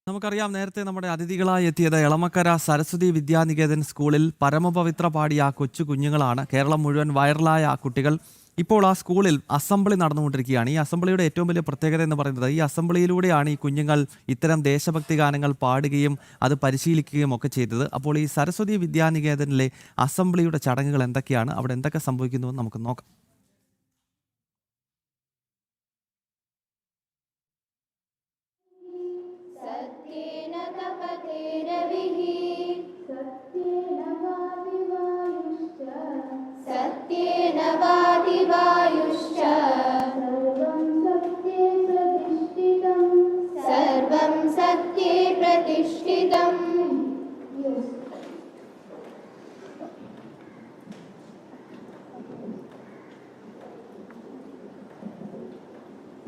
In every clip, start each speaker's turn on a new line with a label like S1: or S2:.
S1: നമുക്കറിയാം, നേരത്തെ നമ്മുടെ അതിഥികളായി എത്തിയത് എളമക്കര സരസ്വതി വിദ്യാനികേതൻ സ്കൂളിൽ പരമപവിത്ര പാടിയ ആ കൊച്ചു കുഞ്ഞുങ്ങളാണ്. കേരളം മുഴുവൻ വൈറലായ ആ കുട്ടികൾ. ഇപ്പോൾ ആ സ്കൂളിൽ അസംബ്ലി നടന്നുകൊണ്ടിരിക്കുകയാണ്. ഈ അസംബ്ലിയുടെ ഏറ്റവും വലിയ പ്രത്യേകത എന്ന് പറയുന്നത്, ഈ അസംബ്ലിയിലൂടെയാണ് ഈ കുഞ്ഞുങ്ങൾ ഇത്തരം ദേശഭക്തി ഗാനങ്ങൾ പാടുകയും അത് പരിശീലിക്കുകയും ഒക്കെ ചെയ്തത്. അപ്പോൾ ഈ സരസ്വതി വിദ്യാനികേതനിലെ അസംബ്ലിയുടെ ചടങ്ങുകൾ എന്തൊക്കെയാണ്, അവിടെ എന്തൊക്കെ സംഭവിക്കുന്നുവെന്ന് നമുക്ക് നോക്കാം.
S2: सत्येन वादिवायुश्च सर्वं सत्ये प्रतिष्ठितम्.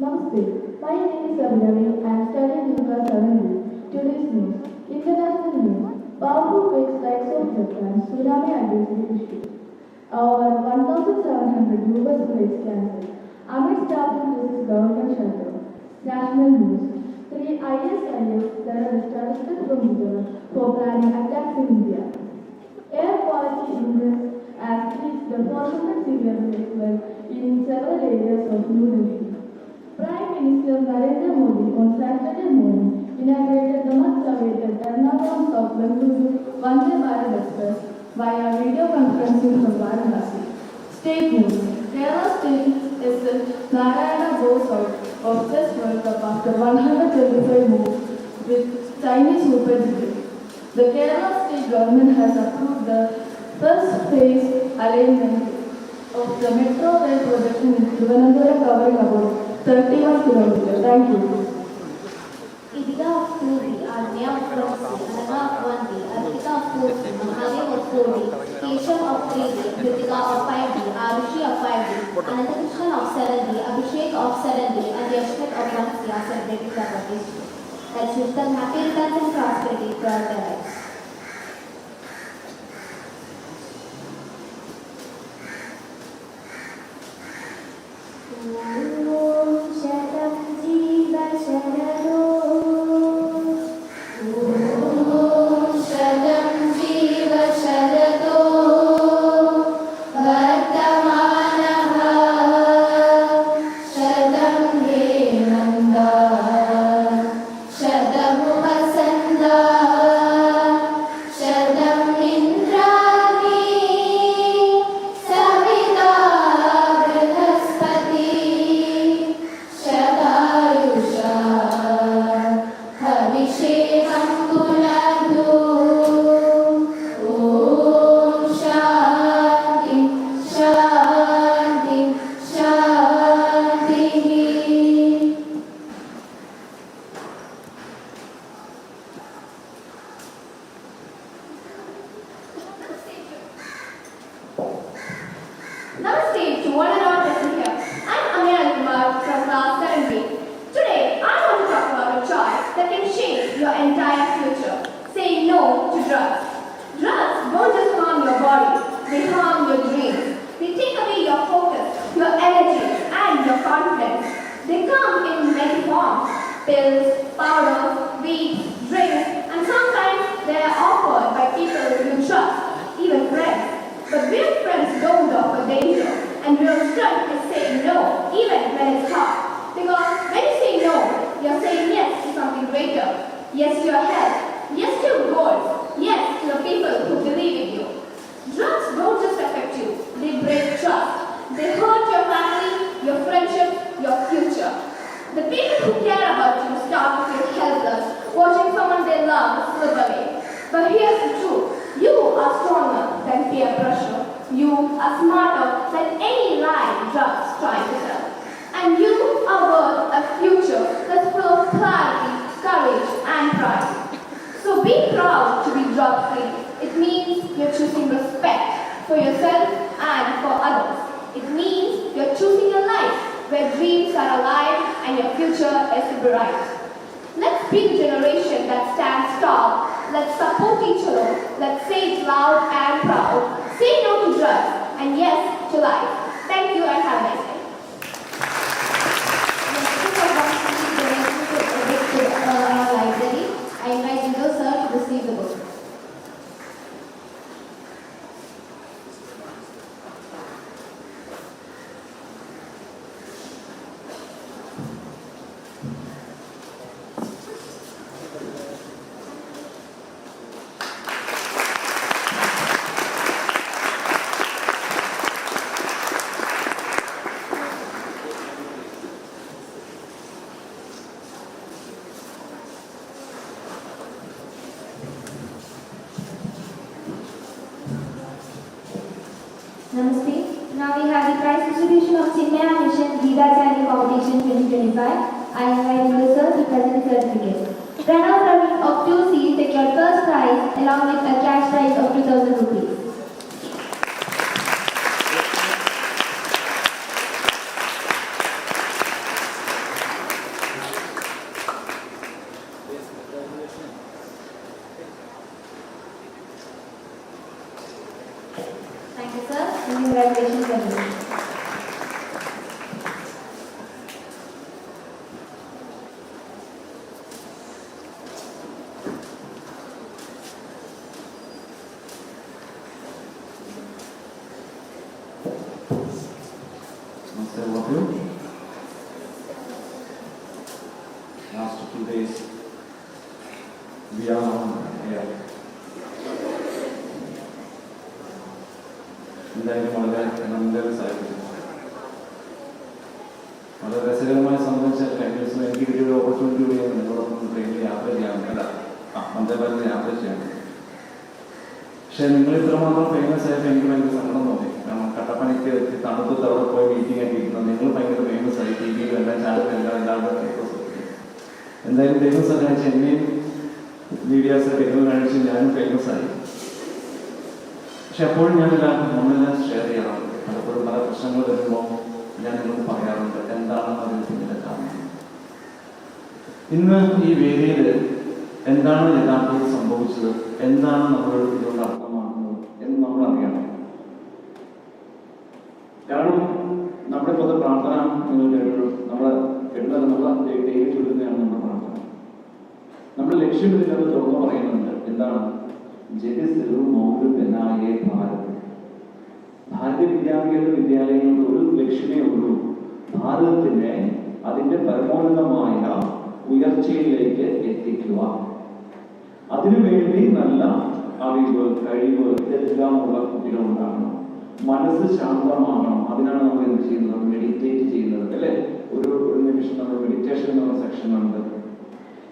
S3: Namaste. My name is Abhinavi. I am studying in class 7B. Today's news: international news. Powerful quakes like Japan, tsunami against history. Over 1,700 US flights cancelled amid staffing crisis government shutdown. National news: 3 ISIS terrorists arrested from Gujarat for planning attacks in India. Air quality index has reached the 400 severe level in several areas of New Delhi. Prime Minister Narendra Modi on Saturday morning inaugurated the much-awaited Ernakulam South Bengaluru Vande Bharat Express via video conferencing from Varanasi. State news: Kerala State SL Narayana goes out of Chess World Cup after 125 moves with Chinese Super Junior. The Kerala State government has approved the first phase alignment of the metro rail project in Thiruvananthapuram, covering about 31 kilometers. Thank you.
S2: Idika of 2D, Ajna of 1C, Anaga of 1D, Arpita of 2C, Mahadev of 4D, Keshav of 3D, Kritika of 5D, Arushi of 5D, Anantakrishnan of 7D, Abhishek of 7D, and Yashwat of 1C are celebrating their birthdays. Let's wish them happy returns and prosperity throughout their lives.
S4: Namaste to one and all present here. I'm Amira Kumar from class 7B. Today, I want to talk about a choice that can shape your entire future. Saying no to drugs. Drugs don't just harm your body, they harm your dreams. They take away your focus, your energy, and your confidence. They come in many forms: pills, powders, weeds, drinks, and sometimes they are offered by people you trust, even friends. But real friends don't offer danger, and real strength is saying no, even when it's hard. Because when you say no, you're saying yes to something greater. Yes to your health. Yes to your goals. Yes to the people who believe in you. Drugs don't just affect you, they break trust. They hurt your family, your friendship, your future. The people who care about you start to feel helpless, watching someone they love slip away. But here's the truth. You are stronger than peer pressure. You are smarter than any lie drugs try to sell. And you are worth a future that's full of clarity, courage, and pride. So be proud to be drug-free. It means you're choosing respect for yourself and for others. It means you're choosing a life where dreams are alive and your future is bright. Let's be the generation that stands tall. Let's support each other. Let's say it loud and proud. Say no to drugs and yes to life. Thank you and have a nice day.
S2: Next, we are going to be donating to our library. Namaste. Now we have the prize distribution of Chinmaya Mission Vida Chani Competition 2025. I invite you sir to present the certificate. Pranav Praveen of 2C secured first prize along with a cash prize of 2,000 rupees. Thank you sir and congratulations everyone.
S5: Namaste, all of you. Last 2 days, we are on air. എന്തായാലും വളരെ നല്ല രസമായിരുന്നു. വളരെ രസകരമായി സംബന്ധിച്ചാൽ കഴിഞ്ഞ ദിവസം എനിക്ക് കിട്ടിയൊരു ഓപ്പർച്യൂണിറ്റി കൂടിയാണ് നിങ്ങളോടൊപ്പം ട്രെയിനിൽ യാത്ര ചെയ്യാൻ അല്ല വന്ദേ ഭാരതിൽ യാത്ര ചെയ്യാൻ. പക്ഷേ നിങ്ങൾ ഇത്രമാത്രം ഫേമസ് ആയപ്പോൾ എനിക്ക് ഭയങ്കര സങ്കടം തോന്നി. കാരണം കട്ടപ്പനയ്ക്ക് തണുപ്പത്ത് അവിടെ പോയി മീറ്റിംഗ് ഒക്കെ ഇരിക്കുന്നത് നിങ്ങൾ ഭയങ്കര ഫേമസ് ആയി. ടി വിയിലും എല്ലാം ചാനലിലും എല്ലാവരുടെ എന്തായാലും ദൈവം സഹായിച്ച് എന്നെയും മീഡിയാസൊക്കെ എന്നും കാണിച്ച് ഞാനും ഫേമസ് ആയി. പക്ഷെ അപ്പോഴും നമ്മളെല്ലാം ഷെയർ ചെയ്യാറുണ്ട്. പലപ്പോഴും പല പ്രശ്നങ്ങൾ വരുമ്പോൾ ഞാൻ നിങ്ങളോട് പറയാറുണ്ട് എന്താണെന്ന് അതിന് പിന്നിലെ കാരണം. ഇന്ന് ഈ വേദിയിൽ എന്താണ് യഥാർത്ഥത്തിൽ സംഭവിച്ചത്, എന്താണ് നമ്മൾ ഇതുകൊണ്ട് അർത്ഥമാക്കുന്നത് എന്ന് നമ്മൾ അറിയണം. കാരണം നമ്മുടെ ഇപ്പോൾ പ്രാർത്ഥന നിങ്ങൾ കേട്ടത് നമ്മൾ ഡെയിലി ചൊല്ലുന്നതാണ് നമ്മുടെ പ്രാർത്ഥന. നമ്മുടെ ലക്ഷ്യം ഇതിനകത്ത് തുറന്നു പറയുന്നുണ്ട്. എന്താണ്? ഭാരതീയ വിദ്യാലയങ്ങളുടെ ഒരു ലക്ഷ്യമേ ഉള്ളൂ, ഭാരതത്തിനെ അതിന്റെ പരമോന്നതമായ ഉയർച്ചയിലേക്ക് എത്തിക്കുക. അതിനുവേണ്ടി നല്ല അറിവ്, കഴിവ് ഇതെല്ലാമുള്ള കുട്ടികൾ ഉണ്ടാകണം. മനസ്സ് ശാന്തമാകണം. അതിനാണ് നമ്മൾ എന്ത് ചെയ്യുന്നത്? മെഡിറ്റേറ്റ് ചെയ്യുന്നത് അല്ലേ? ഒരു നിമിഷം നമ്മൾ മെഡിറ്റേഷൻ എന്നുള്ള സെക്ഷൻ ഉണ്ട്.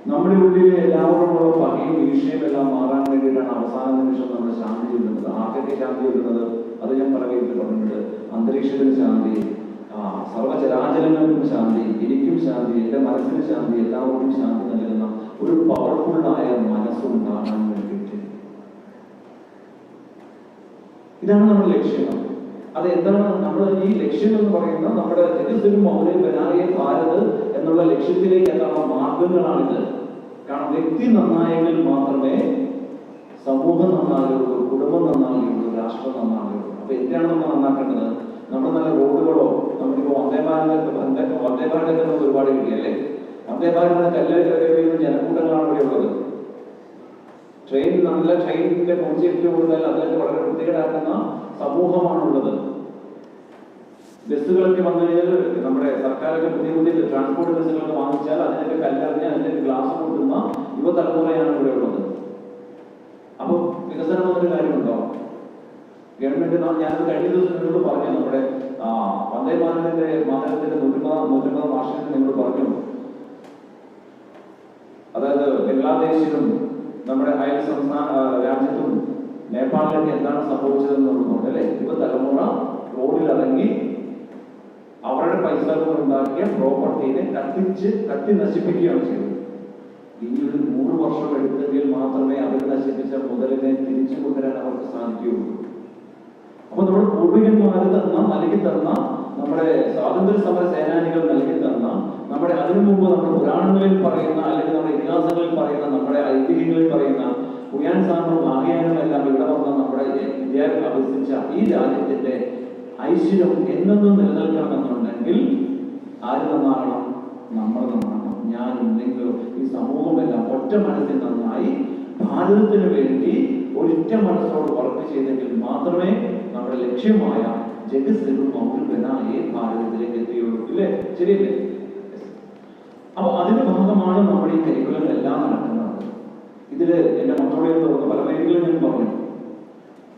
S5: നമ്മുടെ ഉള്ളിൽ എല്ലാവരോടുള്ള പകയും ഈർഷ്യയും എല്ലാം മാറാൻ വേണ്ടിയിട്ടാണ് അവസാന നിമിഷം നമ്മൾ ശാന്തി ചൊല്ലുന്നത്. ആർക്കൊക്കെ ശാന്തി ചൊല്ലുന്നത്? അത് ഞാൻ പറഞ്ഞിട്ടുണ്ട്. അന്തരീക്ഷത്തിന് ശാന്തി, സർവ്വചരാചരങ്ങൾക്കും ശാന്തി, എനിക്കും ശാന്തി, എൻ്റെ മനസ്സിന് ശാന്തി, എല്ലാവർക്കും ശാന്തി നൽകുന്ന ഒരു പവർഫുള്ളായ മനസ്സുണ്ടാകാൻ വേണ്ടിയിട്ട്. ഇതാണ് നമ്മുടെ ലക്ഷ്യം. അത് എന്താണ് നമ്മൾ ഈ ലക്ഷ്യം എന്ന് പറയുന്നത്? നമ്മുടെ ജഗസ്സിലും മൗര്യ ബനായെ ഭാരത് എന്നുള്ള ലക്ഷ്യത്തിലേക്ക് എത്താനുള്ള മാർഗങ്ങളാണിത്. കാരണം വ്യക്തി നന്നായെങ്കിൽ മാത്രമേ സമൂഹം നന്നാകുകയുള്ളൂ, കുടുംബം നന്നാകുകയുള്ളൂ, രാഷ്ട്രം നന്നാകുകയുള്ളൂ. അപ്പൊ എന്തിനാണ് നമ്മൾ നന്നാക്കേണ്ടത്? നമ്മൾ നല്ല റോഡുകളോ, നമുക്കിപ്പോ വന്ദേ ഭാരതൊക്കെ നമുക്ക് ഒരുപാട് കിട്ടിയല്ലേ? വന്ദേ ഭാരത് കല്ല് ജനക്കൂട്ടങ്ങളാണ് ഇവിടെ ഉള്ളത്. നല്ല ട്രെയിനിന്റെ കോൺസെപ്റ്റ് കൊടുത്താൽ അതിലൊക്കെ വളരെ വൃത്തികേടാക്കുന്ന സമൂഹമാണുള്ളത്. ബസ്സുകളൊക്കെ വന്നു കഴിഞ്ഞാൽ നമ്മുടെ സർക്കാരൊക്കെ പുതിയ ട്രാൻസ്പോർട്ട് ബസ്സുകളൊക്കെ വാങ്ങിച്ചാൽ അതിനൊക്കെ കല്ലെറിഞ്ഞ് അതിന്റെ ഗ്ലാസ് കൊടുക്കുന്ന യുവതലമുറയാണ് ഇവിടെ ഉള്ളത്. അപ്പൊ വികസനം എന്നൊരു കാര്യമുണ്ടോ? ഗവൺമെന്റ് ഞാനത് കഴിഞ്ഞ ദിവസം നിങ്ങളോട് പറഞ്ഞു, നമ്മുടെ വന്ദേ ഭാരതത്തിന്റെ 150 വാർഷികത്തിൽ നിങ്ങളോട് പറഞ്ഞു. അതായത് ബംഗ്ലാദേശിലും നമ്മുടെ അയൽ സംസ്ഥാന രാജ്യത്തും നേപ്പാളിലൊക്കെ എന്താണ് സംഭവിച്ചതെന്ന് നോക്കുന്നുണ്ട് അല്ലെ? യുവതലമുറ റോഡിലിറങ്ങി അവരുടെ പൈസ കൊണ്ടുണ്ടാക്കിയ പ്രോപ്പർട്ടീനെ കത്തി നശിപ്പിക്കുകയാണ് ചെയ്തത്. ഇനി ഒരു 100 വർഷം എടുത്തെങ്കിൽ മാത്രമേ അവർ നശിപ്പിച്ച മുതലിനെ തിരിച്ചു കൊണ്ടുവരാൻ അവർക്ക് സാധിക്കുകയുള്ളൂ. അപ്പൊ നമ്മുടെ പൂർവികന്മാർ നൽകി തന്ന നമ്മുടെ സ്വാതന്ത്ര്യ സമര സേനാനികൾ നൽകി തന്ന നമ്മുടെ അതിനു മുമ്പ് നമ്മുടെ പുരാണങ്ങളിൽ പറയുന്ന അല്ലെങ്കിൽ നമ്മുടെ ഇതിഹാസങ്ങളിൽ പറയുന്ന നമ്മുടെ ഐതിഹ്യങ്ങളിൽ പറയുന്ന പുയാൻ സാമ്പറും ആകയാനും എല്ലാം ഇവിടെ വന്ന നമ്മുടെ വിദ്യാർത്ഥി അഭ്യസിച്ച ഈ രാജ്യത്തിന്റെ ഐശ്വര്യം എന്നെന്നും നിലനിൽക്കണമെന്നുണ്ടെങ്കിൽ ആര് നന്നാകണം? നമ്മൾ നന്നാകണം. ഞാനും നിങ്ങളും ഈ സമൂഹമെല്ലാം ഒറ്റ മനസ്സിൽ നന്നായി ഭാരതത്തിന് വേണ്ടി ഒരൊറ്റ മനസ്സോട് വർക്ക് ചെയ്തെങ്കിൽ മാത്രമേ നമ്മുടെ ലക്ഷ്യമായ ജഗസ്സിലും മൗര്യബനായെ ഭാരതത്തിലേക്ക് എത്തിയുള്ളൂ. ഇല്ലേ? ശരിയല്ലേ? അപ്പൊ അതിന്റെ ഭാഗമാണ് നമ്മുടെ ഈ കരിക്കുലങ്ങളെല്ലാം നടക്കുന്നത്. ഇതില് എന്റെ മക്കളോട് തുറന്ന് പല വേദികളും ഞാൻ പറഞ്ഞു,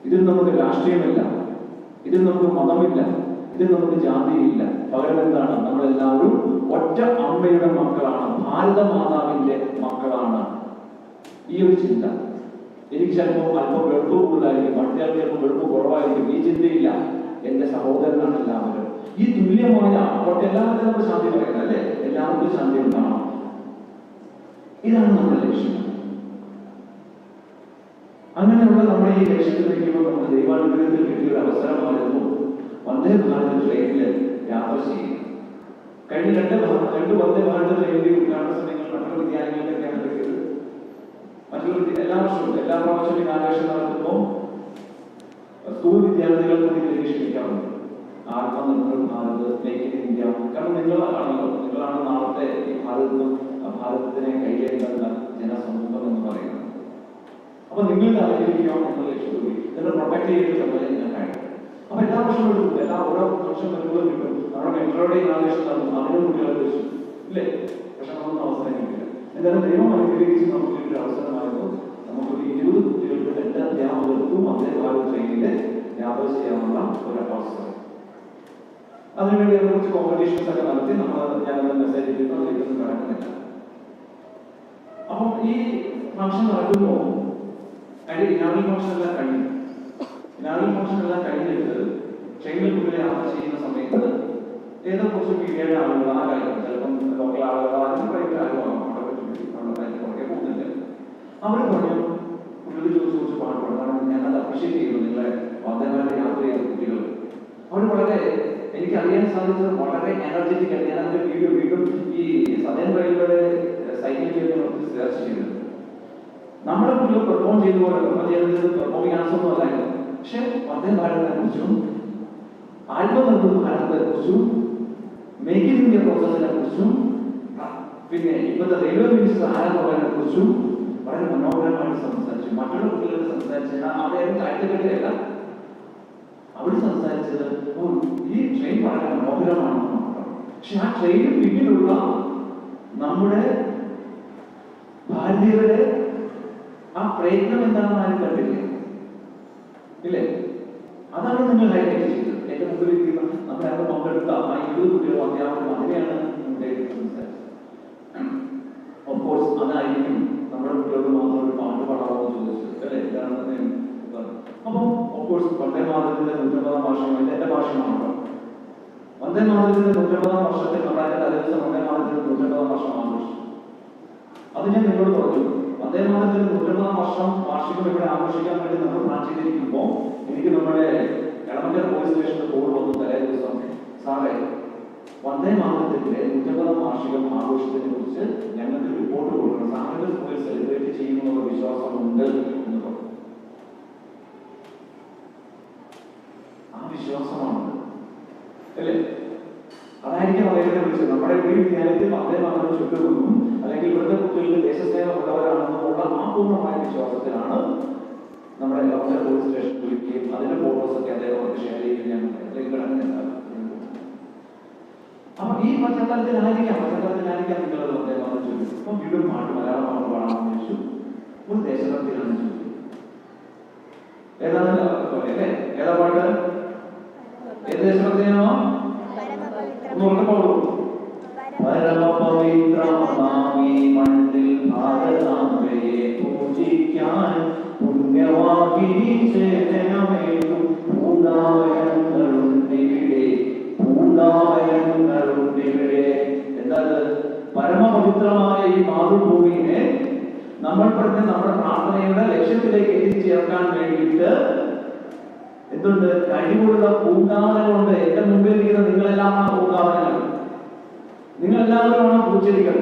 S5: ഇതിൽ നമുക്ക് രാഷ്ട്രീയമില്ല, ഇതിൽ നമുക്ക് മതമില്ല, ഇതിൽ നമുക്ക് ജാതിയില്ല. പകരം എന്താണ്? നമ്മളെല്ലാവരും ഒറ്റ അമ്മയുടെ മക്കളാണ്, ഭാരത മാതാവിന്റെ മക്കളാണ്. ഈ ഒരു ചിന്ത എനിക്ക് ചിലപ്പോൾ അല്പം വെളുപ്പ് കൂടുതലായിരിക്കും, മറ്റേ ചിലപ്പോൾ വെളുപ്പ് കുറവായിരിക്കും. ഈ ചിന്തയില്ല. എന്റെ സഹോദരനാണ് എല്ലാവരും. ഈ തുല്യമായ അപ്പോൾ എല്ലാവർക്കും നമ്മൾ ശാന്തി പറയുന്നത് അല്ലേ? എല്ലാവർക്കും ശാന്തി ഉണ്ടാവണം. ഇതാണ് നമ്മുടെ ലക്ഷ്യം. അങ്ങനെയുള്ള നമ്മുടെ ഈ ലക്ഷ്യത്തിലേക്കുമ്പോൾ നമുക്ക് ദൈവാനുഗ്രഹത്തിൽ കിട്ടിയ ഒരു അവസരമായിരുന്നു വന്ദേ ഭാരത് ട്രെയിനിൽ യാത്ര ചെയ്യുക. കഴിഞ്ഞ രണ്ട് വന്ദേ ഭാരത് ട്രെയിനിന്റെ ഉദ്ഘാടന സമയങ്ങൾ മറ്റുള്ള വിദ്യാലയങ്ങളിലൊക്കെയാണ് കിട്ടിയത്. എല്ലാ വർഷവും എല്ലാ പ്രാവശ്യവും ഇനാഗ്രേഷൻ നടത്തുമ്പോൾ സ്കൂൾ വിദ്യാർത്ഥികൾക്ക് ഇതിലേക്ക് ക്ഷണിക്കാറുണ്ട്. Atmanirbhar Bharat, make in India. കാരണം നിങ്ങളാണ് നാളത്തെ ഈ ഭാരതത്തിനെ കൈകാര്യം ജനസമൂഹം എന്ന് പറയുന്നത്. അപ്പൊ നിങ്ങൾക്ക് അറിഞ്ഞിരിക്കാം എന്നുള്ള ലക്ഷ്യത്തോടെ നിങ്ങൾ പ്രൊട്ടക്ട് ചെയ്തിട്ട് നമ്മളെ ഞാൻ കാര്യം. അപ്പൊ എല്ലാ വർഷവും എടുക്കും, ഓരോ വർഷം വരുമ്പോഴും കിട്ടും. നമ്മുടെ മെട്രോയുടെ ഇനാഗ്രേഷൻ നടത്തും, അതിനും കുട്ടികളെ വെച്ചു ഇല്ലേ? പക്ഷെ നമുക്കൊന്നും അവസരം കിട്ടില്ല. എന്തായാലും ദൈവം അനുഗ്രഹിച്ച് നമുക്ക് ഒരു അവസരമായിരുന്നു. നമുക്കൊരു 20 കുട്ടികൾക്ക് 2 അധ്യാപകർക്കും വന്ദേ ഭാരത് ട്രെയിനിൽ യാത്ര ചെയ്യാനുള്ള ഒരു അവസരം. അതിനുവേണ്ടി കുറച്ച് കോമ്പറ്റീഷൻസ് ഒക്കെ നടത്തി ഞാനത് മെസ്സേജ് ചെയ്തിട്ട് അതിലേക്കൊന്നും കിടക്കുന്നില്ല. അപ്പം ഈ ഫംഗ്ഷൻ നടക്കുമ്പോൾ അതിന്റെ ഇനാഗ്രൽ ഫംഗ്ഷൻ എല്ലാം കഴിഞ്ഞു. ഇനാഗ്രൽ ഫംഗ്ഷൻ എല്ലാം കഴിഞ്ഞിട്ട് ട്രെയിനിൽ കുട്ടികളെ യാത്ര ചെയ്യുന്ന സമയത്ത് ഏതോ കുറച്ച് മീഡിയയുടെ ആളുകൾ ആ കാര്യം ചിലപ്പം ലോക്കൽ ആളുകളോ അല്ലെങ്കിൽ പ്രൈവറ്റ് ആളുകളോ പുറകെ പോകുന്നില്ല. അവർ പറഞ്ഞു കുട്ടികൾ ചോദിച്ച് പാട്ട് പാടാൻ ഞാനത് അപ്രീഷിയേറ്റ് ചെയ്യുന്നു. നിങ്ങളെ വന്ദേഭാരത് യാത്ര ചെയ്ത കുട്ടികൾ അവർ വളരെ എനിക്ക് അറിയാൻ സാധിച്ചത് വളരെ എനർജറ്റിക് ആയിട്ട്. ഞാൻ അതിന്റെ വീണ്ടും ഈ സദേൺ റെയിൽവേയുടെ സൈറ്റിൽ സെർച്ച് ചെയ്തത് നമ്മുടെ കുട്ടികൾ പെർഫോം ചെയ്ത പോലെ പെർഫോമിംഗ് ആൻസർ ഒന്നും അല്ലായിരുന്നു. പക്ഷെ വന്ദേ ഭാരതിനെ കുറിച്ചും ആത്മനിർഭർ ഭാരതത്തെ കുറിച്ചും മേക്ക് ഇൻ ഇന്ത്യ പ്രോസസിനെ കുറിച്ചും പിന്നെ ഇപ്പോഴത്തെ റെയിൽവേ മിനിസ്റ്റർ ആരെന്നുള്ളതിനെ കുറിച്ചും വളരെ മനോഹരമായിട്ട് സംസാരിച്ചു. മറ്റുള്ള കുട്ടികൾ സംസാരിച്ചത് അവിടെ കാഴ്ചക്കെട്ടല്ല, അവർ സംസാരിച്ചത് ഈ ട്രെയിൻ വളരെ മനോഹരമാണെന്ന് മാത്രം. പക്ഷെ ആ ട്രെയിനിന് പിന്നിലുള്ള നമ്മുടെ ഭാരതീയരുടെ ആ പ്രയത്നം എന്താണെന്ന് ആരും കണ്ടില്ല ഇല്ലേ? അതാണ് നിങ്ങൾ ഹൈലൈറ്റ് ചെയ്തത്. എന്റെ മുമ്പിൽ ഇരിക്കുന്ന നമ്മുടെ അവിടെ പങ്കെടുത്ത ആ 20 കുട്ടികളും അധ്യാപകരും അതിനെയാണ് സംസാരിച്ചത്. ഓഫ്കോഴ്സ് അതായിരിക്കും നമ്മുടെ കുട്ടികൾക്ക് മാത്രം ഒരു പാട്ട് പാടാമെന്ന് ചോദിച്ചത് അല്ലെ? ഇതാണ്. അപ്പം ഓഫ്കോഴ്സ് വന്ദേ ഭാരതത്തിന്റെ 150-ാം വർഷം എന്റെ ഭാഷണമാണല്ലോ. വന്ദേ ഭാരതത്തിന്റെ 150-ാം വർഷത്തിൽ നമ്മുടെ തലേദിവസം വന്ദേ ഭാരതത്തിന്റെ 150-ാം വർഷം ആഘോഷിച്ചു. അത് ഞാൻ നിങ്ങളോട് പറഞ്ഞു. വന്ദേ ഭാരതത്തിന്റെ 150-ാം വർഷം വാർഷികം ഇവിടെ ആഘോഷിക്കാൻ വേണ്ടി നമ്മൾ പ്ലാൻ ചെയ്തിരിക്കുമ്പോൾ എനിക്ക് നമ്മുടെ എളമക്കര പോലീസ് സ്റ്റേഷനിൽ കോൾ വന്നു തലേ ദിവസം. സാറേ, വന്ദേ ഭാരതത്തിന്റെ 150-ാം വാർഷികം ആഘോഷത്തിനെ കുറിച്ച് ഞങ്ങൾക്ക് റിപ്പോർട്ട് കൊടുക്കണം. സാറിന്റെ സ്കൂളിൽ സെലിബ്രേറ്റ് ചെയ്യുമെന്നുള്ള വിശ്വാസമുണ്ട് എന്ന് പറഞ്ഞു. ആ വിശ്വാസമാണ് അല്ലേ? അതായിരിക്കും അദ്ദേഹത്തെ വിളിച്ചത്. നമ്മുടെ ഈ വിദ്യാലയത്തിൽ വന്ദേ ഭാരതം ചുറ്റുമെന്നും അല്ലെങ്കിൽ ഇവിടുത്തെ കുട്ടികൾക്ക് ദേശസ്നേഹം ഉള്ളവരാണെന്നുള്ള ആ പൂർണ്ണമായ വിശ്വാസത്തിലാണ് നമ്മുടെ എളമക്കര പോലീസ് സ്റ്റേഷൻ വിളിക്കുകയും അതിന്റെ ഫോട്ടോസ് ഒക്കെ അദ്ദേഹം ഷെയർ ചെയ്യുകയും അപ്പൊ ഈ പശ്ചാത്തലത്തിലായിരിക്കാം നിങ്ങളത് വന്ദേ ഭാരതം ചോദിച്ചു. അപ്പൊ വീണ്ടും പാട്ട് മലയാളം പാട്ട് പാടാമെന്ന് ചോദിച്ചു. ഒരു ദേശഭക്തിയാണ് ചോദിച്ചു. ഏതാണ് അല്ലേ? ഏതാ പാട്ട്? ഏത് ദേശഭക്തിയാണോ? പരമപവിത്രമാമീ മണ്ണിൽ ഭാരതാംബയെ പൂജിക്കാൻ പുണ്യവാഹിനി സേനയമേകും പൂങ്കാവയങ്ങളുണ്ടിവിടെ. എന്താണ്? പരമപവിത്രമായ ഈ മാതൃഭൂമിയെ നമ്മൾ പറഞ്ഞ നമ്മുടെ പ്രാർത്ഥനയുടെ ലക്ഷ്യത്തിലേക്ക് എത്തിച്ചേർക്കാൻ വേണ്ടിയിട്ട് എന്തുണ്ട്? കഴിവുള്ള പൂങ്കാവനങ്ങളുണ്ട്. എന്റെ മുമ്പിൽ ഇരിക്കുന്ന നിങ്ങളെല്ലാമാണ് പൂങ്കാവനങ്ങൾ. നിങ്ങളെല്ലാവരുമാണ് പൂച്ചെടികൾ.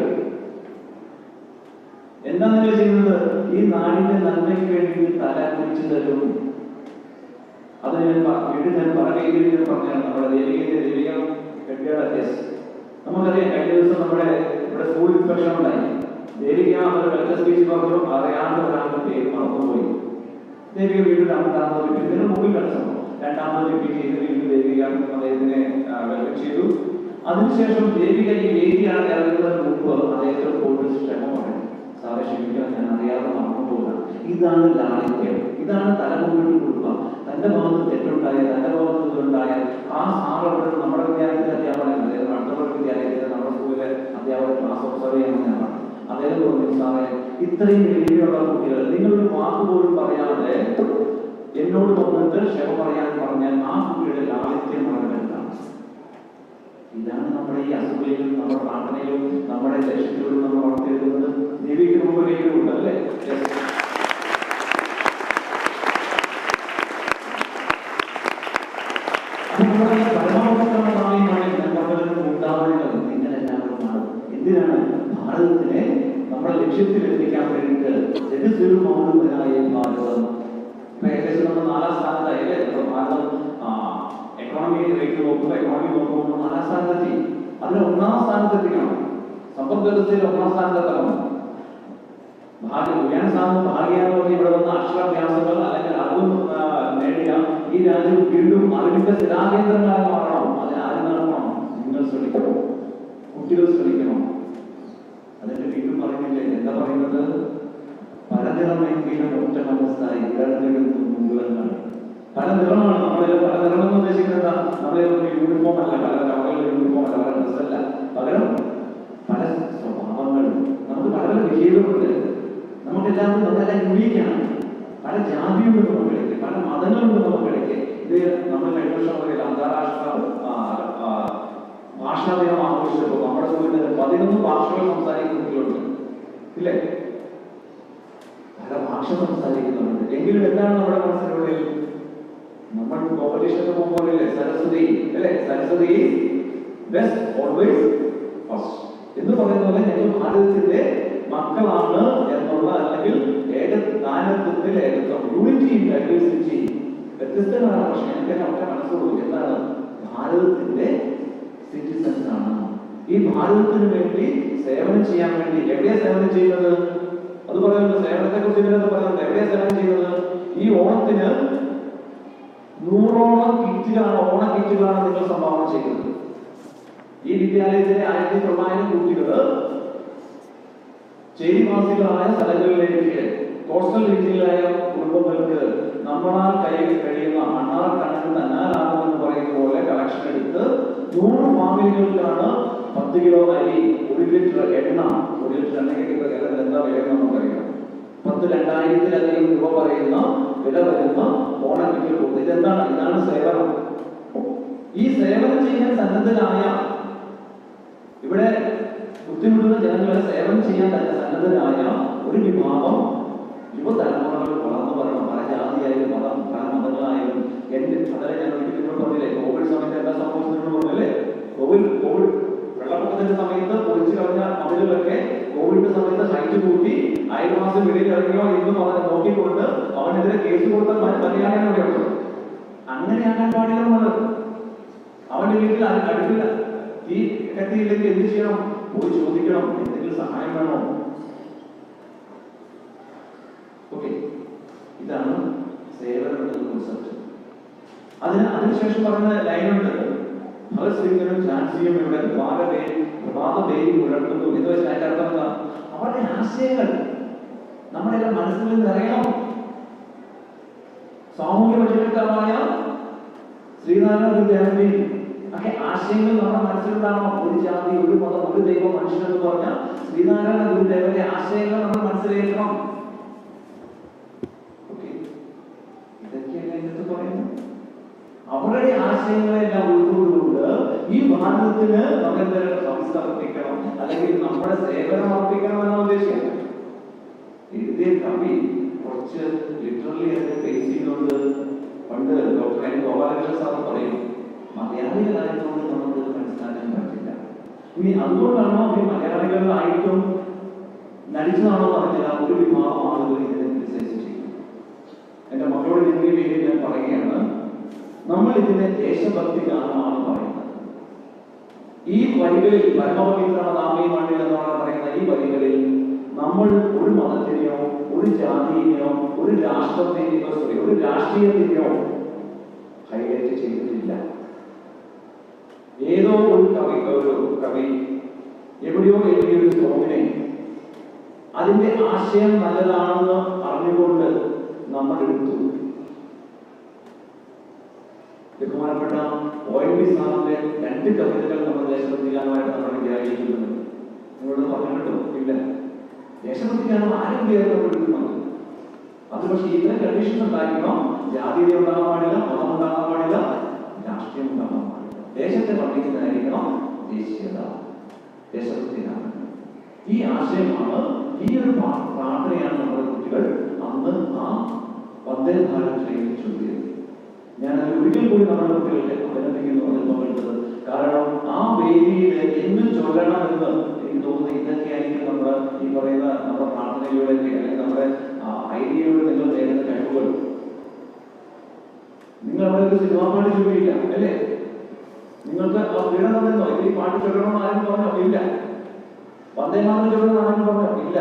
S5: എന്താ നിങ്ങൾ ചെയ്യുന്നത്? ഈ നാടിന്റെ നന്മയ്ക്ക് വേണ്ടി തല കുറിച്ചു തരും. അത് ഞാൻ പല രീതിയിൽ പറഞ്ഞാണ്. നമ്മുടെ ദേവിക നമുക്കറിയാം. കഴിഞ്ഞ ദിവസം നമ്മുടെ ഇവിടെ സ്കൂൾ ഇൻസ്പെക്ഷൻ ഉണ്ടായി. ദേവിക ഒരു വെൽക്കം സ്പീച്ച് പറഞ്ഞു. അറിയാണ്ട് ഒരാളുടെ പേര് മറന്നുപോയി. ദേവിക വീണ്ടും രണ്ടാമത് റിപ്പീറ്റ് ചെയ്ത് മുമ്പിൽ കണ്ട സംഭവം രണ്ടാമത് റിപ്പീറ്റ് ചെയ്ത് വീണ്ടും ദേവിക അദ്ദേഹത്തിനെ വെൽക്കം ചെയ്തു. അതിനുശേഷം ദേവിക ഈ വേദിയാണ് ഇറങ്ങുന്നതിന് മുമ്പ് അദ്ദേഹത്തോട് പോലീസ് ക്ഷമ പറയും. സാറെ ക്ഷമിക്കാൻ, ഞാൻ അറിയാതെ മറന്നുപോകുക. ഇതാണ് ലാളിത്യം. ഇതാണ് തലമുമ്പിട്ട് കൊടുക്കുക. തന്റെ ഭാഗത്ത് തെറ്റുണ്ടായ, തന്റെ ഭാഗത്ത് ഇതുണ്ടായ ആ സാറ് അവിടെ നമ്മുടെ വിദ്യാലയത്തിലെ അധ്യാപകൻ, അതായത് അടുത്തുള്ള വിദ്യാലയത്തിലെ നമ്മുടെ സ്കൂളിലെ അധ്യാപകൻ ക്ലാസ് ഒബ്സർവ് ചെയ്യുന്നതാണ്. അദ്ദേഹം പറഞ്ഞു, സാറേ ഇത്രയും രീതിയിലുള്ള കുട്ടികൾ നിങ്ങളൊരു വാക്ക് പോലും പറയാതെ എന്നോട് വന്നിട്ട് ക്ഷമ പറയാൻ പറഞ്ഞാൽ ആ കുട്ടിയുടെ ലാളിത്യം വളരെ വലുതാണ്. ഇതാണ് നമ്മുടെ ഈ അസംബ്ലിയിലും നമ്മുടെ പ്രാർത്ഥനയിലും നമ്മുടെ ലക്ഷ്യത്തിലും നമ്മൾ വളർത്തിയെടുക്കുന്നത്. ദേവിക്ക് മുമ്പിലേക്കും ഉണ്ട് അല്ലേ? എന്തിനാണ്? ഭാരതത്തിനെ നമ്മുടെ ലക്ഷ്യത്തിലെത്തിക്കാൻ വേണ്ടിയിട്ട് ജഗദ്ഗുരുമൗലവനായ ഭാരതം ഏകദേശം നമ്മൾ 4ാം സ്ഥാനത്തായി അല്ലേ? ഭാരതം എക്കോണമി റേറ്റ് നോക്കുമ്പോൾ 4ാം സ്ഥാനത്തെത്തി. അതിന് 1ാം സ്ഥാനത്തെത്തിക്കണം. സമ്പദ് വ്യവസ്ഥയിൽ 1ാം സ്ഥാനത്തെത്തണം. ഭാഗ്യാന്ന് പറഞ്ഞ് ഇവിടെ വന്ന അക്ഷരാഭ്യാസങ്ങൾ അല്ലെങ്കിൽ അറിവ് നേടിയ ഈ രാജ്യം വീണ്ടും അറിവിന്റെ സ്ഥിരാകേന്ദ്രങ്ങളായി മാറണം. അതിന് ആര് നടക്കണം? നിങ്ങൾ ശ്രമിക്കണം, കുട്ടികൾ ശ്രമിക്കണം. അതിന്റെ വീണ്ടും പറയുന്നില്ലേ, എന്താ പറയുന്നത്? പലനിറമെങ്കിലും ഒറ്റ മനസ്സായി ഇടനിലകളും മുഴുവനാണ്. പല നിറമാണ് നമ്മളെല്ലാം. പല നിറം എന്ന് ഉദ്ദേശിക്കുന്നത് നമ്മളെ യൂണിഫോം അല്ല, പല കളറുകളുടെ യൂണിഫോം അല്ല, പല ഡ്രസ്സല്ല. പകരം പല സ്വഭാവങ്ങളും നമുക്ക് പല പല വിഷയങ്ങളുണ്ട്. നമുക്കെല്ലാവരും നമ്മളെല്ലാം യുണീക്കാണ്. പല ജാതിയുണ്ട് നമുക്കിടയ്ക്ക്, പല മതങ്ങളുണ്ട് നമുക്കിടയ്ക്ക്. ഇത് നമ്മൾ കഴിഞ്ഞ വർഷം പറയില്ല, അന്താരാഷ്ട്ര ഭാഷാ ദിനം ആഘോഷിച്ചപ്പോൾ നമ്മുടെ സ്കൂളിൽ 11 ഭാഷകൾ സംസാരിക്കുന്ന കുട്ടികളുണ്ട് ഇല്ലേ? പല ഭാഷ സംസാരിക്കുന്നുണ്ട്. എങ്കിലും എന്താണ് നമ്മുടെ മനസ്സിനുള്ളിൽ? നമ്മൾ കോമ്പറ്റീഷന് പോകുമ്പോഴല്ലേ സരസ്വതി അല്ലേ? സരസ്വതി ബെസ്റ്റ് ഓൾവേസ് ഫസ്റ്റ് എന്ന് പറയുന്ന പോലെ ഞങ്ങൾ ഭാരതത്തിന്റെ മക്കളാണ് എന്നുള്ള, അല്ലെങ്കിൽ ഏകദാനത്വത്തിൽ ഏകത്വം, യൂണിറ്റി ഇൻ ഡൈവേഴ്സിറ്റി. വ്യത്യസ്തങ്ങളാണ്, പക്ഷെ എനിക്ക് അവരുടെ മനസ്സുള്ളൂ. എന്താണ്? ഭാരതത്തിന്റെ സിറ്റിസൺസ് ആണ്. ഈ ഭാരതത്തിന് വേണ്ടി സേവനം ചെയ്യാൻ വേണ്ടി. എവിടെയാ സേവനം ചെയ്യുന്നത്? അത് പറയുന്നത് സേവനത്തെ കുറിച്ച് ഇതിനകത്ത് പറയുന്നത്. എവിടെയാ സേവനം ചെയ്യുന്നത്? ഈ ഓണത്തിന് 100ഓളം കിറ്റുകളാണ്, ഓണ കിറ്റുകളാണ് നിങ്ങൾ സംഭാവന ചെയ്യുന്നത്. ഈ വിദ്യാലയത്തിലെ 1900 കുട്ടികൾ ചേരിവാസികളായ സ്ഥലങ്ങളിലേക്ക്, കോസ്റ്റൽ റീജിയനിലായ കുടുംബങ്ങൾക്ക് നമ്മളാൽ കഴിയുന്ന അണ്ണാർ കണക്ക് തന്നാലാകുമെന്ന് പറയുന്ന പോലെ കളക്ഷൻ എടുത്ത് 100 ഫാമിലികൾക്കാണ് 10 കിലോ അരി, 1 ലിറ്റർ എണ്ണ. 1 ലിറ്റർ എണ്ണയ്ക്ക് കേരളത്തിൽ എന്താ വില നമുക്കറിയാം. 2000-ലധികം രൂപ പറയുന്ന വില വരുന്ന ഓണക്കിറ്റുകൾ കൊടുത്തു. ഇതെന്താണ്? ഇതാണ് സേവനം. ഈ സേവനം ചെയ്യാൻ സന്നദ്ധരായ, ഇവിടെ ബുദ്ധിമുട്ടുന്ന ജനങ്ങളെ സേവനം ചെയ്യാൻ തന്നെ സന്നദ്ധരായ ഒരു വിഭാഗം യുവതലമുറകൾ വളർന്നു വരണം. പല ജാതിയായാലും പല മതങ്ങളായാലും. അതല്ല ഞാൻ ഒരിക്കലും പറഞ്ഞില്ലേ, കോവിഡ് സമയത്ത് എന്താ സംഭവിച്ചതെന്ന് പറഞ്ഞല്ലേ? കോവിഡ് വെള്ളപ്പൊക്കത്തിന്റെ സമയത്ത് പൊളിച്ചു കളഞ്ഞ മതിലുകളൊക്കെ കോവിഡിന്റെ സമയത്ത് ഹൈറ്റ് കൂട്ടി അയൽവാസം വെളിയിൽ ഇറങ്ങിയോ എന്നും അവനെ നോക്കിക്കൊണ്ട് അവനെതിരെ കേസ് കൊടുത്താൽ മലയാളികളുടെ ഉണ്ട്. അങ്ങനെയാകാൻ പാടില്ല നമ്മൾ. അവന്റെ വീട്ടിൽ അടുപ്പില്ല, തീ കത്തിയില്ലെങ്കിൽ എന്ത് ചെയ്യണം? പോയി ചോദിക്കണം, എന്തെങ്കിലും സഹായം വേണോ? ഓക്കെ, ഇതാണ് സേവനം എന്ന കോൺസെപ്റ്റ്. അതിനുശേഷം പറയുന്ന ലൈനുണ്ട്, ഭഗത് സിംഗിനും ഝാൻസിയും ഇവിടെ പ്രഭാതപേരി ഉയർത്തുന്നു എന്ന് വെച്ചാൽ അതിന്റെ അർത്ഥം എന്താ? അവരുടെ ആശയങ്ങൾ നമ്മളെല്ലാം മനസ്സിൽ നിറയണം. സാമൂഹ്യ പരിഷ്കർത്താവായ ശ്രീനാരായണ ഗുരു ഒക്കെ ആശയങ്ങൾ നമ്മുടെ മനസ്സിലുണ്ടാവണം. ഒരു ജാതി, ഒരു മതം, ഒരു ദൈവം, മനുഷ്യൻ എന്ന് പറഞ്ഞ ശ്രീനാരായണ ഗുരുദേവന്റെ ആശയങ്ങൾ നമ്മൾ മനസ്സിലേക്കണം. ഇതൊക്കെയല്ല ഇന്നത്തെ പറയുന്നത്. അവരുടെ ആശയങ്ങളെല്ലാം ഉൾക്കൊണ്ടുകൊണ്ട് ഈ ഭാരതത്തിന് നമ്മുടെ സംസ്കർപ്പിക്കണം, അല്ലെങ്കിൽ നമ്മുടെ സേവനം അർപ്പിക്കണം എന്ന ഉദ്ദേശിക്കുന്നത്. എഴുതിയ കവി കുറച്ച് ലിറ്ററലി അതിനെ ഫേസ് ചെയ്തുകൊണ്ട് പണ്ട് ഡോക്ടർ എൻ ഗോപാലകൃഷ്ണൻ സാർ പറയും, മലയാളികളായതുകൊണ്ട് നമുക്ക് മനസ്സിലാക്കാൻ പറ്റില്ല. ഇനി അതുകൊണ്ടാണോ ഈ മലയാളികളായിട്ടും നടിച്ചതാണോ പറഞ്ഞില്ല ഒരു വിഭാഗം ആളുകൾ ഇതിനെ ക്രിറ്റിസൈസ് ചെയ്യും. എന്റെ മക്കളോട് ഇതിന്റെ പേരിൽ ഞാൻ പറയുകയാണ്, നമ്മൾ ഇതിനെ ദേശഭക്തി ഗാനമാണ് പറയുന്നത്. ഈ വരികളിൽ പരമപവിത്രമതാമേ മണ്ണിൽ എന്നാണ് പറയുന്ന ഈ വരികളിൽ നമ്മൾ ഒരു മതത്തിനെയോ ഒരു ജാതിയെയോ ഒരു രാഷ്ട്രത്തിനെയോ ഒരു രാഷ്ട്രീയത്തിനെയോ ഹൈലൈറ്റ് ചെയ്തിട്ടില്ല. ഏതോ ഒരു കവി എവിടെയോ എഴുതിയൊരു സോങ്ങിനെ അതിന്റെ ആശയം നല്ലതാണെന്ന് അറിഞ്ഞുകൊണ്ട് നമ്മൾ എടുത്തു. ബഹുമാനപ്പെട്ട ONV സാറിന്റെ 2 കവിതകൾ നമ്മൾ ദേശഭക്തിഗാനമായിട്ട് നമ്മൾ ഗ്രാഹ്യിക്കുന്നത് നിങ്ങളോട് പറഞ്ഞിട്ടോ? ഇല്ല. ദേശഭക്തിഗാനം ആരും എടുക്കുന്നത് അത് പക്ഷേ ഇത്തരം കണ്ടീഷൻസ് ഉണ്ടായിരിക്കണം. ജാതീയത ഉണ്ടാകാൻ പാടില്ല, മതം ഉണ്ടാകാൻ പാടില്ല, രാഷ്ട്രീയം ഉണ്ടാകാൻ പാടില്ല. ദേശത്തെ വർദ്ധിക്കുന്നതായിരിക്കണം ദേശീയത, ദേശഭക്തിയാണ്. ഈ ആശയമാണ്, ഈ ഒരു പ്രാർത്ഥനയാണ് നമ്മുടെ കുട്ടികൾ അന്ന് ആ വന്ദേ ഭാരത് ട്രെയിനിൽ ചൊല്ലിയത്. ഞാൻ അത് ഒരിക്കൽ കൂടി നമ്മുടെ കുട്ടികളെ അഭിനന്ദിക്കുന്നു എന്ന് തോന്നുന്നത്. കാരണം ആ വേദിയിൽ എന്ന് ചൊല്ലണമെന്ന് എനിക്ക് തോന്നുന്നത് ഇതൊക്കെയായിരിക്കും നമ്മൾ ഈ പറയുന്ന നമ്മുടെ പ്രാർത്ഥനയിലൂടെ അല്ലെങ്കിൽ നമ്മുടെ ഐഡിയയിലൂടെ നിങ്ങൾ നേടുന്ന കഴിവുകൾ. നിങ്ങൾ അവിടെ ഒരു സിനിമാ പാട്ട് ചൊല്ലിയില്ല അല്ലേ? നിങ്ങൾക്ക് വീടണമെന്നോ ഈ പാട്ട് ചൊല്ലണമെന്ന് ആരും പറഞ്ഞോ? ഇല്ല. വന്ദേ മാതരം ചൊല്ലണമെന്ന് ആരും പറഞ്ഞോ? ഇല്ല.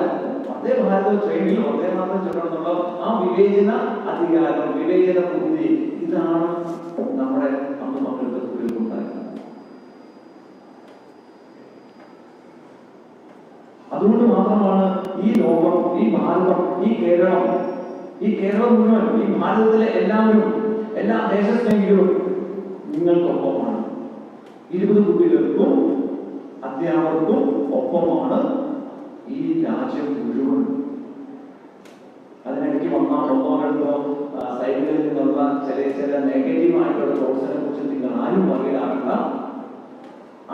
S5: വന്ദേ ഭാരത് ട്രെയിനിൽ വന്ദേ മാതരം ചൊല്ലണമെന്നുള്ള ആ വിവേചന അധികാരം, വിവേചന ബുദ്ധി, ഇതാണ് നമ്മുടെ അന്ന് മക്കൾക്ക് ഉണ്ടായിരുന്നത്. അതുകൊണ്ട് മാത്രമാണ് ഈ ലോകം, ഈ ഭാരതം, ഈ കേരളം മുഴുവൻ, ഈ ഭാരതത്തിലെ എല്ലാവരും, എല്ലാ ദേശസ്നേഹികളും നിങ്ങൾക്കൊപ്പമാണ്. 20 കുട്ടികൾക്കും അധ്യാപകർക്കും ഒപ്പമാണ് ഈ രാജ്യം മുഴുവൻ. അതിനിടയ്ക്ക് ഒന്നോ രണ്ടോ സൈഡുകളിൽ നിന്നുള്ള ചില നെഗറ്റീവ് ആയിട്ടുള്ള തോട്ട്സിനെ കുറിച്ച് നിങ്ങൾ ആരും വകയിലാകണ്ട.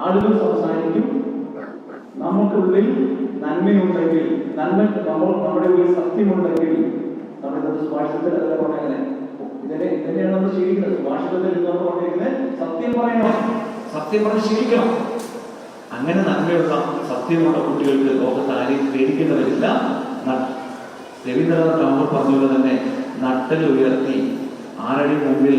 S5: ആളുകൾ സംസാരിക്കും. നമുക്കുള്ളിൽ നന്മയുണ്ടെങ്കിൽ, നമ്മുടെ ഉള്ളിൽ സത്യമുണ്ടെങ്കിൽ, നമ്മുടെ സുഭാഷിതത്തിൽ അല്ല പറഞ്ഞങ്ങനെ, ഇതിനെയാണ് നമ്മൾ ശീലിക്കുന്നത്. സുഭാഷിതത്തിൽ നമ്മൾ പറഞ്ഞിരിക്കുന്നത് സത്യം പറയണം, സത്യം പറഞ്ഞ് ശീലിക്കണം. അങ്ങനെ നന്മയുള്ള സത്യമുള്ള കുട്ടികൾക്ക് ലോകത്ത് ആരെയും പേടിക്കേണ്ടതില്ല. രവീന്ദ്രനാഥ് ടാഗോർ പറഞ്ഞതുപോലെ തന്നെ നട്ടൽ ഉയർത്തി 6 അടി മുമ്പിൽ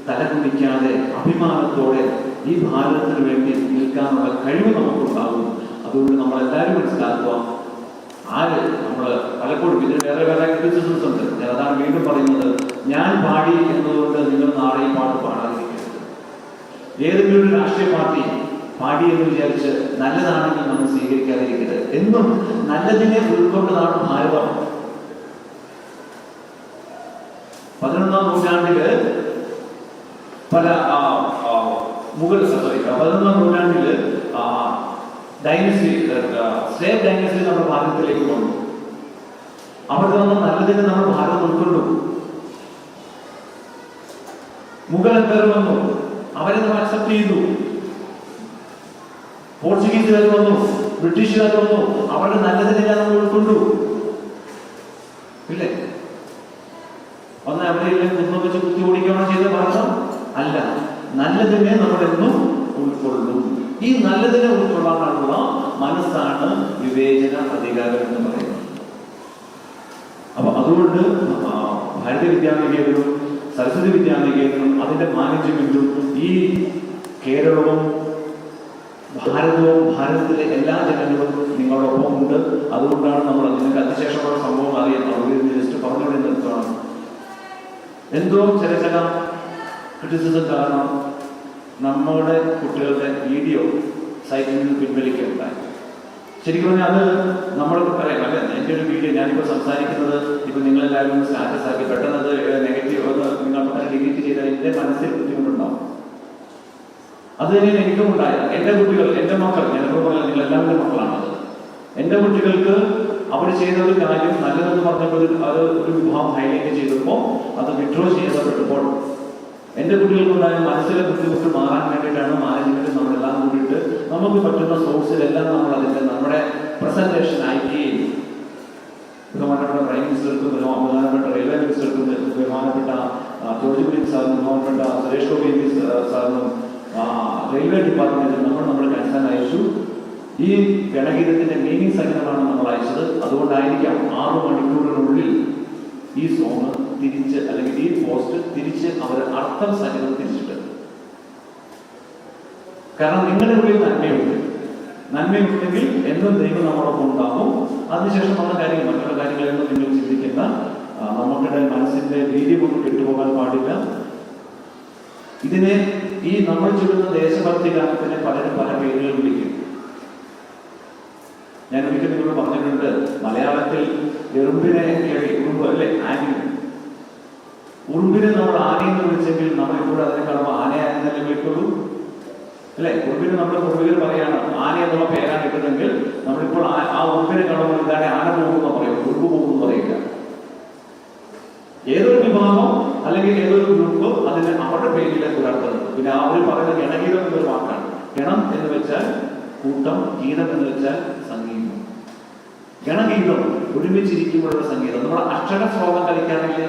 S5: തലകുനിക്കാതെ അഭിമാനത്തോടെ ഈ ഭാരതത്തിന് വേണ്ടി നിൽക്കാനുള്ള കഴിവ് നമുക്കുണ്ടാകും. അതുകൊണ്ട് നമ്മളെല്ലാവരും മനസ്സിലാക്കുക, നമ്മൾ പലപ്പോഴും ഇതിന് വേറെ ക്രിറ്റിസിസംസ് ഉണ്ട്. ഞാൻ അതാണ് വീണ്ടും പറയുന്നത്, ഞാൻ പാടി എന്നതുകൊണ്ട് നിങ്ങൾ നാളെ ഈ പാട്ട് പാടാതിരിക്കരുത്. ഏതെങ്കിലും ഒരു രാഷ്ട്രീയ പാർട്ടി പാടി എന്ന് വിചാരിച്ച് നല്ലതാണെങ്കിൽ നമ്മൾ സ്വീകരിക്കാതിരിക്കരുത്. എന്നും നല്ലതിനെ ഉൾക്കൊണ്ടതാണ് ഭാരതം. 11ാം നൂറ്റാണ്ടില് 11ാം നൂറ്റാണ്ടില് സ്ലേവ് ഡൈനസ്റ്റി നമ്മുടെ ഭാരതത്തിലേക്ക് വന്നു. അവിടെ നിന്ന് നല്ലതിനെ നമ്മൾ ഭാരതം ഉൾക്കൊണ്ടു. മുഗൾ എംപയർ വന്നു, അവരെ നമ്മൾ അക്സെപ്റ്റ് ചെയ്തു. പോർച്ചുഗീസുകാർ വന്നു, ബ്രിട്ടീഷുകാർ വന്നു, അവരുടെ നല്ലതിനെ നമ്മൾ ഉൾക്കൊണ്ടു. ഇല്ലേ? ഒന്ന് അവരെല്ലാം കുന്നു വെച്ച് കുത്തി ഓടിക്കുകയാണോ ചെയ്ത ഭാരതം? അല്ല, നല്ലതിനെ നമ്മളെന്നും ഉൾക്കൊള്ളും. ഈ നല്ലതിനെ ഉൾക്കൊള്ളാനുള്ള മനസ്സാണ് വിവേചന അധികാരം എന്ന് പറയുന്നത്. അപ്പൊ അതുകൊണ്ട് ഭാരതീയ വിദ്യാനികേതനും സരസ്വതി വിദ്യാനികേതനും അതിന്റെ മാനേജ്മെന്റും ഈ കേരളവും ഭാരതത്തിലെ എല്ലാ ജനങ്ങളും നിങ്ങളോടൊപ്പം ഉണ്ട്. അതുകൊണ്ടാണ് നമ്മൾ നിങ്ങൾക്ക് അതിശേഷമുള്ള സംഭവം അറിയാം. അവർ ജസ്റ്റ് പറഞ്ഞുകൊണ്ട് നിർത്തുകയാണ്. എന്തോ ചില ക്രിറ്റിസിസം കാരണം നമ്മുടെ കുട്ടികളുടെ വീഡിയോ സൈറ്റിൽ നിന്ന് പിൻവലിക്കുകയുണ്ടായി. ശരിക്കും പറഞ്ഞാൽ അത് നമ്മൾക്ക് പറയാം. അല്ല, എൻ്റെ ഒരു വീഡിയോ ഞാനിപ്പോൾ സംസാരിക്കുന്നത് ഇപ്പോൾ നിങ്ങളെല്ലാവരും സ്റ്റാറ്റസ് ആക്കി പെട്ടെന്ന് അത് നെഗറ്റീവ് നിങ്ങൾ ഡിലീറ്റ് ചെയ്താൽ എൻ്റെ മനസ്സിൽ ബുദ്ധിമുട്ടുണ്ടാവും. അത് തന്നെയാണ് എനിക്കും ഉണ്ടായത്. എൻ്റെ കുട്ടികൾ, എൻ്റെ മക്കൾ, ഞാനിപ്പോൾ പറയാം നിങ്ങളെല്ലാവരുടെ മക്കളാണത്. എൻ്റെ കുട്ടികൾക്ക് അവർ ചെയ്ത ഒരു കാര്യം നല്ലതെന്ന് പറഞ്ഞപ്പോൾ അത് ഒരു വിഭാഗം ഹൈലൈറ്റ് ചെയ്തപ്പോൾ അത് വിഡ്രോ ചെയ്യപ്പെട്ടപ്പോൾ എൻ്റെ കുട്ടികൾക്കുണ്ടായ മനസ്സിലെ ബുദ്ധിമുട്ട് മാറാൻ വേണ്ടിയിട്ടാണ് മാനേജ്മെന്റ് നമ്മളെല്ലാം കൂടിയിട്ട് നമുക്ക് പറ്റുന്ന സോഴ്സിലെല്ലാം നമ്മൾ അതിൻ്റെ നമ്മുടെ പ്രസന്റേഷൻ ഐറ്റിയിൽ ബഹുമാനപ്പെട്ട പ്രൈം മിനിസ്റ്റർക്കും ബഹുമാനപ്പെട്ട റെയിൽവേ മിനിസ്റ്റർക്കും ബഹുമാനപ്പെട്ട ജോർജ് കുര്യൻ സാറിനും ബഹുമാനപ്പെട്ട സുരേഷ് ഗോപി സാറിനും റെയിൽവേ ഡിപ്പാർട്ട്മെന്റിൽ നമ്മുടെ കൺസേൺ അയച്ചു. ഈ ഗണഗീതത്തിന്റെ മീനിങ് സഹിതമാണ് നമ്മൾ അയച്ചത്. അതുകൊണ്ടായിരിക്കാം 6 മണിക്കൂറിനുള്ളിൽ ഈ സോങ് തിരിച്ച് അല്ലെങ്കിൽ ഈ പോസ്റ്റ് തിരിച്ച് അവർ അർത്ഥം സഹിതം തിരിച്ചിട്ടത്. കാരണം നിങ്ങളുടെ ഉള്ളിൽ നന്മയുണ്ടെങ്കിൽ എന്നും ദൈവം നമ്മളൊപ്പം ഉണ്ടാകും. അതിനുശേഷം നമ്മുടെ കാര്യങ്ങൾ, മറ്റുള്ള കാര്യങ്ങളൊന്നും നിങ്ങൾ ചിന്തിക്കേണ്ട. നമ്മുടെ മനസ്സിന്റെ വീര്യം ഒന്നും കെട്ടുപോകാൻ പാടില്ല. ഇതിനെ ഈ നമ്മൾ ചൊല്ലുന്ന ദേശഭക്തി ഗാനത്തിനെ പലരും പല പേരുകൾ വിളിക്കും. ഞാൻ ഒരിക്കൽ നിങ്ങളോട് പറഞ്ഞിട്ടുണ്ട്, മലയാളത്തിൽ എറുമ്പിനെ ഉറുമ്പ് അല്ലെ, ആനി. ഉറുമ്പിനെ നമ്മൾ ആനയെന്ന് വിളിച്ചെങ്കിൽ നമ്മൾ ഇപ്പോൾ അതിനേക്കാളും ആനയാണെന്നല്ലേ വിളിക്കുള്ളൂ അല്ലെ? ഉറുമ്പിന് നമ്മൾ പൂർവികർ പറയാണ് ആന എന്നുള്ള പേരാണ് ഇട്ടതെങ്കിൽ നമ്മളിപ്പോൾ ആ ഉറുമ്പിനെ കാണുമ്പോൾ എന്താണ് ആന പോകുമെന്ന് പറയും, ഉറുമ്പ് പോകുമെന്ന് പറയില്ല. ഏതൊരു വിഭാഗം അല്ലെങ്കിൽ ഏതൊരു ഗ്രൂപ്പ് അതിന് അവരുടെ പേരിലെ പുലർത്തുന്നത്. പിന്നെ അവർ പറയുന്ന ഗണഗീതം എന്നൊരു വാക്കാണ്. ഗണം എന്ന് വെച്ചാൽ കൂട്ടം, ഗീതം എന്ന് വെച്ചാൽ സംഗീതം. ഗണഗീതം ഒരുമിച്ചിരിക്കുമ്പോഴുള്ള സംഗീതം. നമ്മുടെ അക്ഷര ശ്ലോകം കളിക്കാറില്ലേ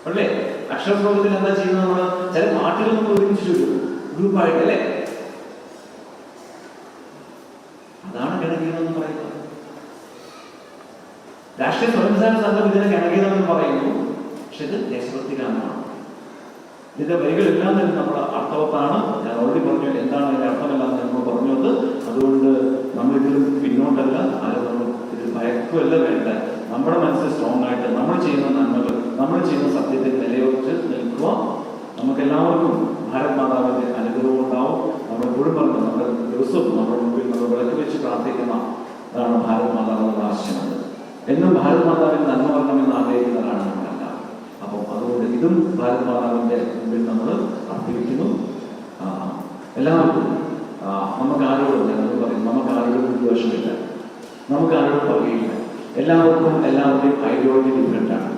S5: അല്ലേ? അക്ഷര ശ്ലോകത്തിൽ എന്താ ചെയ്യുന്നത്? നമ്മൾ ചില പാട്ടുകൾ നമ്മൾ ഒരുമിച്ച് ചൊല്ലും ഗ്രൂപ്പായിട്ട് അല്ലേ? അതാണ് ഗണഗീതം എന്ന് പറയുന്നത്. രാഷ്ട്രീയ സ്വയംസേവക സംഘം ഇതിനെ ഗണഗീതം എന്ന് പറയുന്നു. പക്ഷെ ഇത് ദേശഭക്തി ഗാനമാണ്. ഇതിന്റെ വരികളെല്ലാം തന്നെ നമ്മുടെ അർത്ഥവത്താണ്. ഞാൻ ഓൾറെഡി പറഞ്ഞു എന്താണ് അതിന്റെ അർത്ഥമെല്ലാം നമ്മൾ പറഞ്ഞത്. അതുകൊണ്ട് നമ്മളിതിലും പിന്നോട്ടല്ല, ആരും നമ്മൾ ഇതിൽ ഭയക്കുമല്ല വേണ്ട. നമ്മുടെ മനസ്സിൽ സ്ട്രോങ് ആയിട്ട് നമ്മൾ ചെയ്യുന്ന നന്മകൾ, നമ്മൾ ചെയ്യുന്ന സത്യത്തിൽ നിലയുറച്ച് നിൽക്കുക. നമുക്കെല്ലാവർക്കും ഭാരത് മാതാവിന്റെ അനുഗ്രഹം ഉണ്ടാവും. നമ്മൾ എപ്പോഴും പറഞ്ഞു നമ്മുടെ ദിവസവും നമ്മുടെ മുമ്പിൽ നമ്മൾ വിളക്ക് വെച്ച് പ്രാർത്ഥിക്കുന്ന അതാണ് ഭാരത് മാതാവിന്റെ ആശയം. എന്നും ഭാരത് മാതാവിന് നന്മ വരണമെന്ന് ആഗ്രഹിക്കുന്നവരാണ് നമ്മളെല്ലാം. അപ്പം അതുകൊണ്ട് ഇതും ഭാരത് മാതാവിന്റെ മുമ്പിൽ നമ്മൾ അർപ്പിക്കുന്നു. എല്ലാവർക്കും നമുക്ക് ആരോടും ഞങ്ങൾ പറയും, നമുക്ക് ആരോടും വിദ്വേഷമില്ല, നമുക്ക് ആരോടും പറയുകയില്ല. എല്ലാവരുടെയും ഐഡിയോളജി ഡിഫറെന്റ് ആണ്.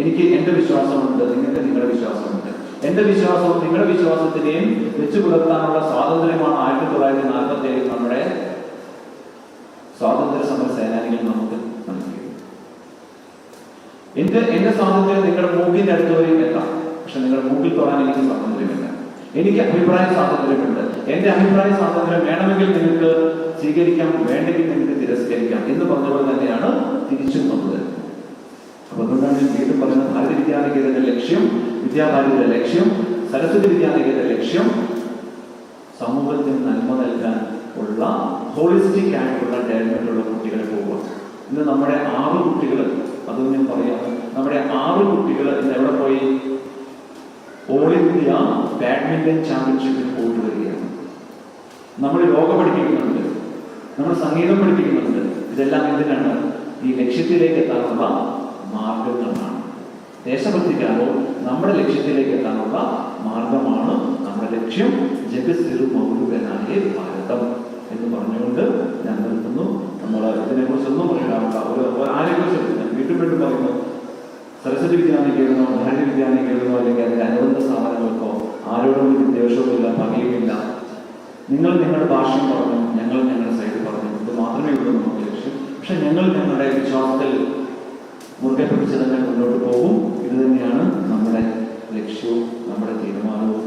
S5: എനിക്ക് എന്റെ വിശ്വാസമുണ്ട്, നിങ്ങൾക്ക് നിങ്ങളുടെ വിശ്വാസമുണ്ട്. എന്റെ വിശ്വാസവും നിങ്ങളുടെ വിശ്വാസത്തിനെയും വെച്ചു പുലർത്താനുള്ള സ്വാതന്ത്ര്യമാണ് 1947 നമ്മുടെ സ്വാതന്ത്ര്യ സമര സേനാനികൾ നമുക്ക് നൽകിയത്. എന്റെ സ്വാതന്ത്ര്യം നിങ്ങളുടെ മൂക്കിന്റെ അടുത്ത് വരെയും എത്താം, പക്ഷെ നിങ്ങളുടെ മൂക്കിൽ തൊടാൻ എനിക്ക് സ്വാതന്ത്ര്യമില്ല. എനിക്ക് അഭിപ്രായ സ്വാതന്ത്ര്യമുണ്ട്. എന്റെ അഭിപ്രായ സ്വാതന്ത്ര്യം വേണമെങ്കിൽ നിങ്ങൾക്ക് സ്വീകരിക്കാം, വേണ്ടെങ്കിൽ നിങ്ങൾക്ക് തിരസ്കരിക്കാം എന്ന് പറഞ്ഞതുപോലെ തന്നെയാണ് തിരിച്ചും വന്നത്. അപ്പൊ അതുകൊണ്ടാണ് ഞാൻ വീണ്ടും പറയുന്നത്, ഭാരതീയ വിദ്യാനികേതന്റെ ലക്ഷ്യം, വിദ്യാഭാരതിയുടെ ലക്ഷ്യം, സരസ്വതി വിദ്യാനികേതന്റെ ലക്ഷ്യം സമൂഹത്തിന് നന്മ നൽകാൻ ഉള്ള ഹോളിസ്റ്റിക് ആയിട്ടുള്ള ഡെവലപ്മെന്റുള്ള കുട്ടികളെ പോകുക. ഇന്ന് നമ്മുടെ 6 കുട്ടികൾ, അതും ഞാൻ പറയാം, നമ്മുടെ 6 കുട്ടികൾ ഇന്ന് എവിടെ പോയി? ഓൾ ഇന്ത്യ ബാഡ്മിന്റൺ ചാമ്പ്യൻഷിപ്പിൽ പോയിട്ട് വരികയാണ്. നമ്മൾ യോഗ പഠിപ്പിക്കുന്നുണ്ട്, നമ്മൾ സംഗീതം പഠിപ്പിക്കുന്നുണ്ട്. ഇതെല്ലാം എന്തിനാണ്? ഈ ലക്ഷ്യത്തിലേക്ക് എത്താനുള്ള മാർഗങ്ങളാണ്. ദേശഭക്തിക്കാരോ നമ്മുടെ ലക്ഷ്യത്തിലേക്ക് എത്താനുള്ള മാർഗമാണ് നമ്മുടെ ലക്ഷ്യം. ജഗസിറു മൗലുവനായ ഭാരതം എന്ന് പറഞ്ഞുകൊണ്ട് ഞാൻ നിർത്തുന്നു. നമ്മൾ ഇതിനെ കുറിച്ചൊന്നും പറയാനുള്ള ആരെക്കുറിച്ച് ഞാൻ വീണ്ടും പറയുന്നു. സരസ്വതി വിദ്യാനികേതനോ ഭാരതീയ വിദ്യാനികേതനോ അല്ലെങ്കിൽ അതിന്റെ അനുബന്ധ സ്ഥാപനങ്ങൾക്കോ ആരോടും വിദ്വേഷവുമില്ല, പകയുമില്ല. നിങ്ങൾ നിങ്ങളുടെ ഭാഷയും പറഞ്ഞു, ഞങ്ങൾ ഞങ്ങളുടെ സൈഡ് പറഞ്ഞു. ഇത് മാത്രമേ ഉള്ളൂ നമുക്ക് ലക്ഷ്യം. പക്ഷെ ഞങ്ങൾ ഞങ്ങളുടെ വിശ്വാസത്തിൽ മുറുകെ പിടിച്ച് തന്നെ മുന്നോട്ട് പോകും. ഇത് തന്നെയാണ് നമ്മുടെ ലക്ഷ്യവും നമ്മുടെ തീരുമാനവും.